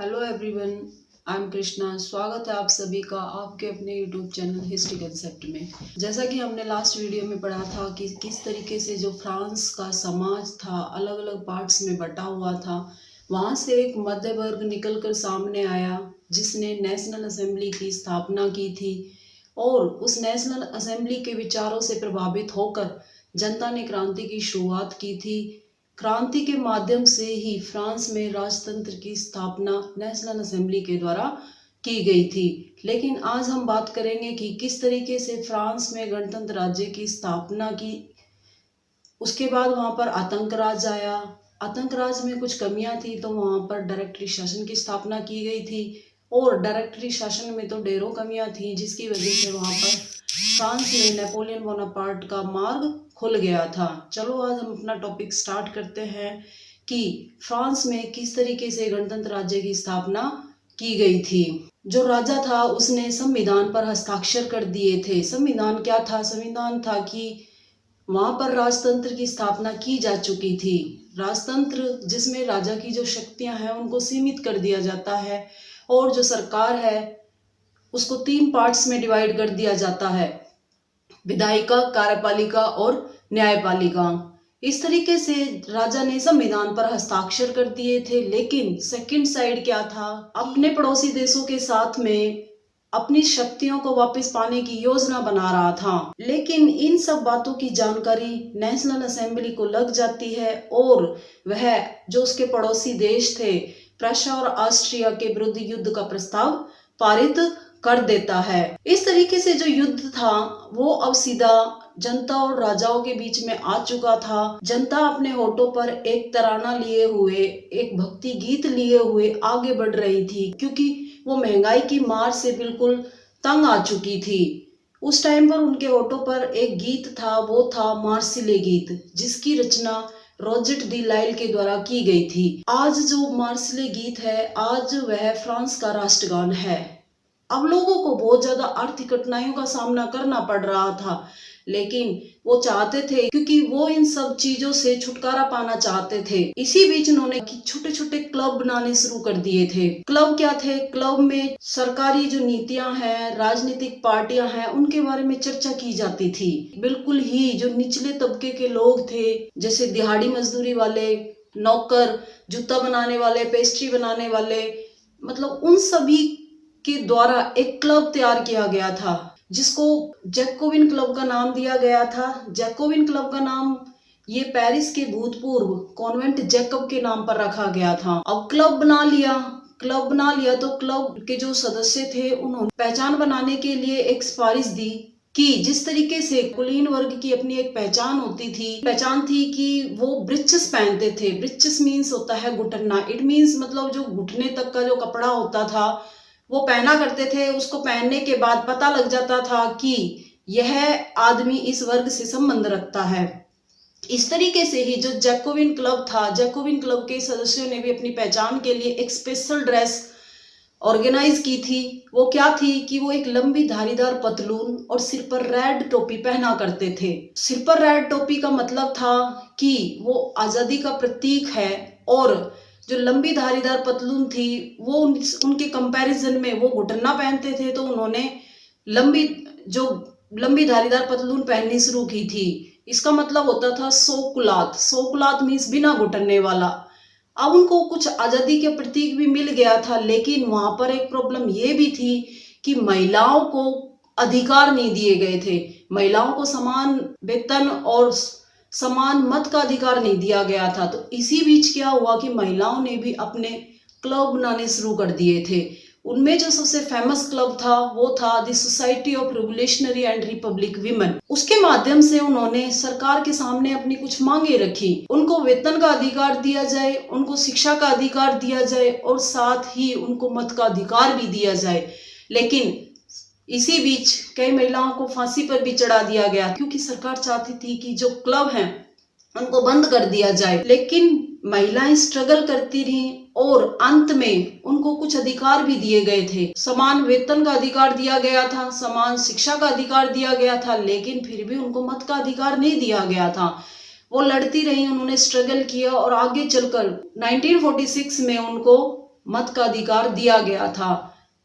Hello everyone, I am Krishna. स्वागत है आप सभी का आपके अपने यूट्यूब चैनल हिस्ट्री कंसेप्ट में। जैसा कि हमने लास्ट वीडियो में पढ़ा था कि किस तरीके से जो फ्रांस का समाज था अलग अलग पार्ट्स में बटा हुआ था, वहाँ से एक मध्य वर्ग निकल कर सामने आया जिसने नेशनल असेंबली की स्थापना की थी और उस नेशनल असेंबली के विचारों से प्रभावित होकर जनता ने क्रांति की शुरुआत की थी। क्रांति के माध्यम से ही फ्रांस में राजतंत्र की स्थापना नेशनल असेंबली के द्वारा की गई थी। लेकिन आज हम बात करेंगे कि किस तरीके से फ्रांस में गणतंत्र राज्य की स्थापना की। उसके बाद वहां पर आतंक राज आया। आतंक राज में कुछ कमियां थी तो वहां पर डायरेक्टरी शासन की स्थापना की गई थी और डायरेक्टरी शासन में तो ढेरों कमियां थी जिसकी वजह से वहां पर फ्रांस में नेपोलियन बोनापार्ट का मार्ग खुल गया था। चलो आज हम अपना टॉपिक स्टार्ट करते हैं कि फ्रांस में किस तरीके से गणतंत्र राज्य की स्थापना की गई थी। जो राजा था उसने संविधान पर हस्ताक्षर कर दिए थे। संविधान क्या था? संविधान था कि वहां पर राजतंत्र की स्थापना की जा चुकी थी। राजतंत्र जिसमें राजा की जो शक्तियां हैं उनको सीमित कर दिया जाता है और जो सरकार है उसको 3 पार्ट्स में डिवाइड कर दिया जाता है, विधायिका, कार्यपालिका और न्यायपालिका। इस तरीके से राजा ने संविधान पर हस्ताक्षर कर दिए थे। लेकिन सेकंड साइड क्या था? अपने पड़ोसी देशों के साथ में अपनी शक्तियों को वापस पाने की योजना बना रहा था। लेकिन इन सब बातों की जानकारी नेशनल असेंबली को लग जाती है और वह जो उसके पड़ोसी देश थे प्रशा और ऑस्ट्रिया के विरुद्ध युद्ध का प्रस्ताव पारित कर देता है। इस तरीके से जो युद्ध था वो अब सीधा जनता और राजाओं के बीच में आ चुका था। जनता अपने होठों पर एक तराना लिए हुए, एक भक्ति गीत लिए हुए आगे बढ़ रही थी क्योंकि वो महंगाई की मार से बिल्कुल तंग आ चुकी थी। उस टाइम पर उनके होठों पर एक गीत था, वो था मार्सिले गीत, जिसकी रचना रॉजेट दी लाइल के द्वारा की गई थी। आज जो मार्सिले गीत है आज वह फ्रांस का राष्ट्रगान है। अब लोगों को बहुत ज्यादा आर्थिक कठिनाइयों का सामना करना पड़ रहा था, लेकिन वो चाहते थे क्योंकि वो इन सब चीजों से छुटकारा पाना चाहते थे। इसी बीच उन्होंने छोटे छोटे क्लब बनाने शुरू कर दिए थे। क्लब क्या थे? क्लब में सरकारी जो नीतियां हैं, राजनीतिक पार्टियां हैं, उनके बारे में चर्चा की जाती थी। बिल्कुल ही जो निचले तबके के लोग थे, जैसे दिहाड़ी मजदूरी वाले, नौकर, जूता बनाने वाले, पेस्ट्री बनाने वाले, मतलब उन सभी के द्वारा एक क्लब तैयार किया गया था जिसको जैकोबिन क्लब का नाम दिया गया था। जैकोबिन क्लब का नाम ये पेरिस के भूतपूर्व कॉन्वेंट जैकब के नाम पर रखा गया था। अब क्लब बना लिया तो क्लब के जो सदस्य थे उन्होंने पहचान बनाने के लिए एक सिफारिश दी कि जिस तरीके से कुलीन वर्ग की अपनी एक पहचान थी कि वो ब्रिचेस पहनते थे। ब्रिचेस मीन्स होता है घुटना। इट मीन्स मतलब जो घुटने तक का जो कपड़ा होता था वो पहना करते थे। उसको पहनने के बाद पता लग जाता था कि यह आदमी इस वर्ग से संबंध रखता है। इस तरीके से ही जो जैकोबिन क्लब था, जैकोबिन क्लब के सदस्यों ने भी अपनी पहचान के लिए एक स्पेशल ड्रेस ऑर्गेनाइज की थी। वो क्या थी कि वो एक लंबी धारीदार पतलून और सिर पर रेड टोपी पहना करते थे। सिर पर रेड टोपी का मतलब था कि वो आजादी का प्रतीक है और जो लंबी धारीदार पतलून थी वो उनके कंपैरिजन में वो घुटना पहनते थे, तो उन्होंने लंबी धारीदार पतलून पहननी शुरू की थी। इसका मतलब होता था सोकुलात। सोकुलात मीन्स बिना घुटने वाला। अब उनको कुछ आजादी के प्रतीक भी मिल गया था, लेकिन वहां पर एक प्रॉब्लम ये भी थी कि महिलाओं को अधिकार नहीं दिए गए थे। महिलाओं को समान वेतन और समान मत का अधिकार नहीं दिया गया था। तो इसी बीच क्या हुआ कि महिलाओं ने भी अपने क्लब बनाने शुरू कर दिए थे। उनमें जो सबसे फेमस क्लब था वो था the society of revolutionary and Republic women. उसके माध्यम से उन्होंने सरकार के सामने अपनी कुछ मांगे रखी। उनको वेतन का अधिकार दिया जाए, उनको शिक्षा का अधिकार दिया जाए और साथ ही उनको मत का अधिकार भी दिया जाए। लेकिन इसी बीच कई महिलाओं को फांसी पर भी चढ़ा दिया गया क्योंकि सरकार चाहती थी कि जो क्लब हैं उनको बंद कर दिया जाए। लेकिन महिलाएं स्ट्रगल करती रहीं और अंत में उनको कुछ अधिकार भी दिए गए थे। समान वेतन का अधिकार दिया गया था, समान शिक्षा का अधिकार दिया गया था, लेकिन फिर भी उनको मत का अधिकार नहीं दिया गया था। वो लड़ती रही, उन्होंने स्ट्रगल किया और आगे चलकर 1946 में उनको मत का अधिकार दिया गया था।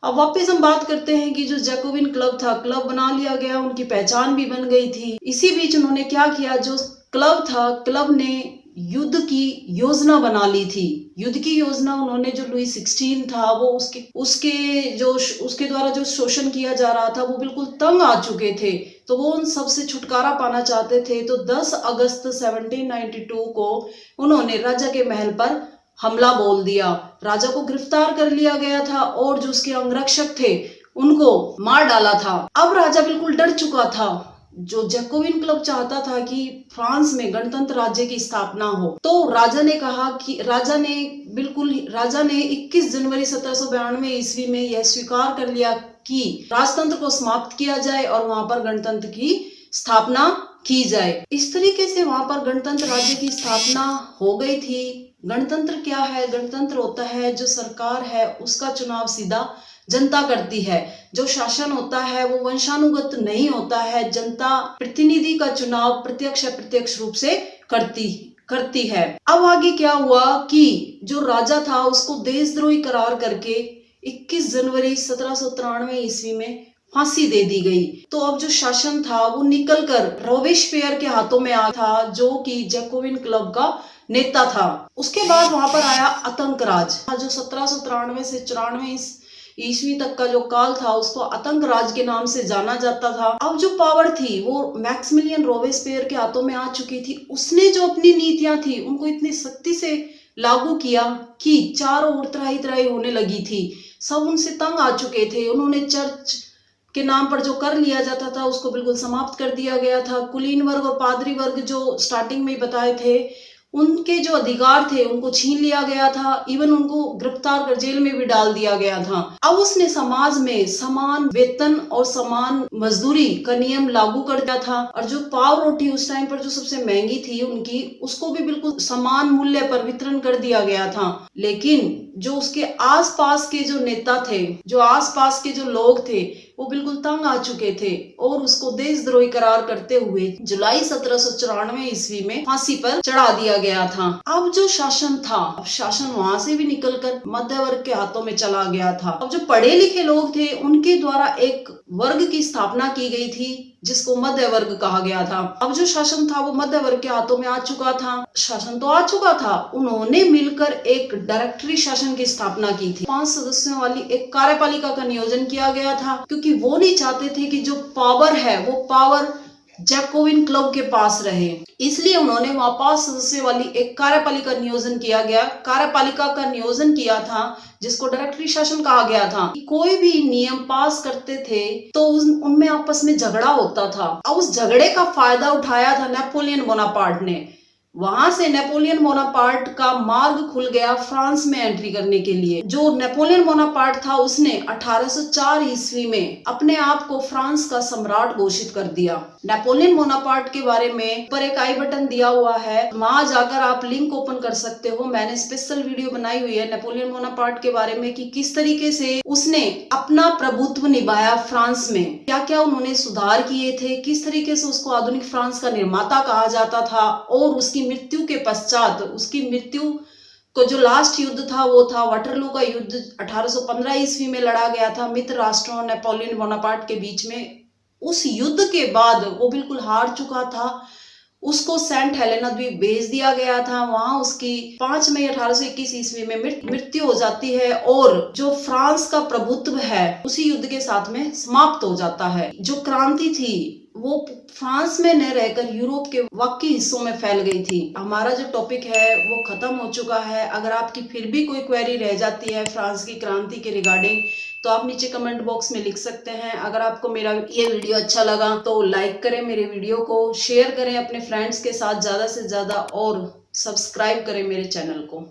अब वापस हम बात करते हैं कि जो जैकोबिन क्लब था, क्लब बना लिया गया, उनकी पहचान भी बन गई थी। इसी बीच उन्होंने क्या किया, जो क्लब था, क्लब ने युद्ध की योजना बना ली थी। युद्ध की योजना उन्होंने, जो लुई 16 था, वो उसके द्वारा जो शोषण किया जा रहा था, वो बिल्कुल तंग आ चुके थे, तो वो उन सब से छुटकारा पाना चाहते थे। तो 10 अगस्त 1792 को उन्होंने राजा के महल पर हमला बोल दिया। राजा को गिरफ्तार कर लिया गया था और जो उसके अंगरक्षक थे उनको मार डाला था। अब राजा बिल्कुल डर चुका था। जो जैकोबिन क्लब चाहता था कि फ्रांस में गणतंत्र राज्य की स्थापना हो, तो राजा ने 21 जनवरी 1792 ईस्वी में यह स्वीकार कर लिया कि राजतंत्र को समाप्त किया जाए और वहां पर गणतंत्र की स्थापना की जाए। इस तरीके से वहां पर गणतंत्र राज्य की स्थापना हो गई थी। गणतंत्र क्या है? गणतंत्र होता है जो सरकार है उसका चुनाव सीधा जनता करती है। जो शासन होता है वो वंशानुगत नहीं होता है। जनता प्रतिनिधि का चुनाव प्रत्यक्ष अप्रत्यक्ष रूप से करती है। अब आगे क्या हुआ कि जो राजा था उसको देशद्रोही करार करके 21 जनवरी 1793 ईस्वी में फांसी दे दी गई। तो अब जो शासन था वो निकलकर रोबेस्पियर के हाथों में आ था, जो कि जैकोबिन क्लब का नेता था। उसके बाद वहां पर आया आतंक राज, जो 1793 से 94 ईस्वी तक का जो काल था उसको आतंक राज के नाम से जाना जाता था। अब जो पावर थी वो मैक्सिमिलियन रोबेस्पियर के हाथों में आ चुकी थी। उसने जो अपनी नीतियां थी उनको इतनी सख्ती से लागू किया कि चारों ओर त्राही त्राही होने लगी थी। सब उनसे तंग आ चुके थे। उन्होंने चर्च के नाम पर जो कर लिया जाता था उसको बिल्कुल समाप्त कर दिया गया था। कुलीन वर्ग और पादरी वर्ग जो स्टार्टिंग में बताए थे, उनके जो अधिकार थे उनको छीन लिया गया था। इवन उनको गिरफ्तार कर जेल में भी डाल दिया गया था। अब उसने समाज में समान वेतन और समान मजदूरी का नियम लागू कर दिया था। और जो पाव रोटी उस टाइम पर जो सबसे महंगी थी उनकी, उसको भी बिल्कुल समान मूल्य पर वितरण कर दिया गया था। लेकिन जो उसके आसपास के जो नेता थे, जो आसपास के जो लोग थे, वो बिल्कुल तंग आ चुके थे और उसको देशद्रोही करार करते हुए जुलाई 1794 ईस्वी में फांसी पर चढ़ा दिया गया था। अब जो शासन था, अब शासन वहां से भी निकलकर मध्य वर्ग के हाथों में चला गया था। अब जो पढ़े लिखे लोग थे उनके द्वारा एक वर्ग की स्थापना की गई थी जिसको मध्य वर्ग कहा गया था। अब जो शासन था वो मध्य वर्ग के हाथों में आ चुका था। शासन तो आ चुका था, उन्होंने मिलकर एक डायरेक्टरी शासन की स्थापना की थी। 5 सदस्यों वाली एक कार्यपालिका का नियोजन किया गया था, क्योंकि वो नहीं चाहते थे कि जो पावर है वो पावर जैकोबिन क्लब के पास रहे। इसलिए उन्होंने वहां 5 सदस्यों वाली एक कार्यपालिका का नियोजन किया था, जिसको डायरेक्टरी शासन कहा गया था। कोई भी नियम पास करते थे तो उनमें आपस में झगड़ा होता था। अब उस झगड़े का फायदा उठाया था नेपोलियन बोनापार्ट ने। वहां से नेपोलियन बोनापार्ट का मार्ग खुल गया फ्रांस में एंट्री करने के लिए। जो नेपोलियन बोनापार्ट था उसने 1804 ईस्वी में अपने आप को फ्रांस का सम्राट घोषित कर दिया। नेपोलियन बोनापार्ट के बारे में ऊपर एक आई बटन दिया हुआ है, वहां जाकर आप लिंक ओपन कर सकते हो। मैंने स्पेशल वीडियो बनाई हुई है नेपोलियन बोनापार्ट के बारे में कि किस तरीके से उसने अपना प्रभुत्व निभाया फ्रांस में, क्या क्या उन्होंने सुधार किए थे, किस तरीके से उसको आधुनिक फ्रांस का निर्माता कहा जाता था। और उसकी मृत्यु के पश्चात, उसकी मृत्यु को जो लास्ट युद्ध था वो था वाटरलू का युद्ध। 1815 ईस्वी में लड़ा गया था मित्र राष्ट्रों नेपोलियन बोनापार्ट के बीच में। उस युद्ध के बाद वो बिल्कुल हार चुका था। उसको सेंट हेलेना द्वीप भेज दिया गया था। वहां उसकी 5 मई 1821 ईस्वी में मृत्यु हो जाती है और जो फ्रांस का प्रभुत्व है उसी युद्ध के साथ में समाप्त हो जाता है। जो क्रांति थी वो फ्रांस में न रहकर यूरोप के बाकी हिस्सों में फैल गई थी। हमारा जो टॉपिक है वो खत्म हो चुका है। अगर आपकी फिर भी कोई क्वेरी रह जाती है फ्रांस की क्रांति के रिगार्डिंग तो आप नीचे कमेंट बॉक्स में लिख सकते हैं। अगर आपको मेरा ये वीडियो अच्छा लगा तो लाइक करें, मेरे वीडियो को शेयर करें अपने फ्रेंड्स के साथ ज्यादा से ज्यादा और सब्सक्राइब करें मेरे चैनल को।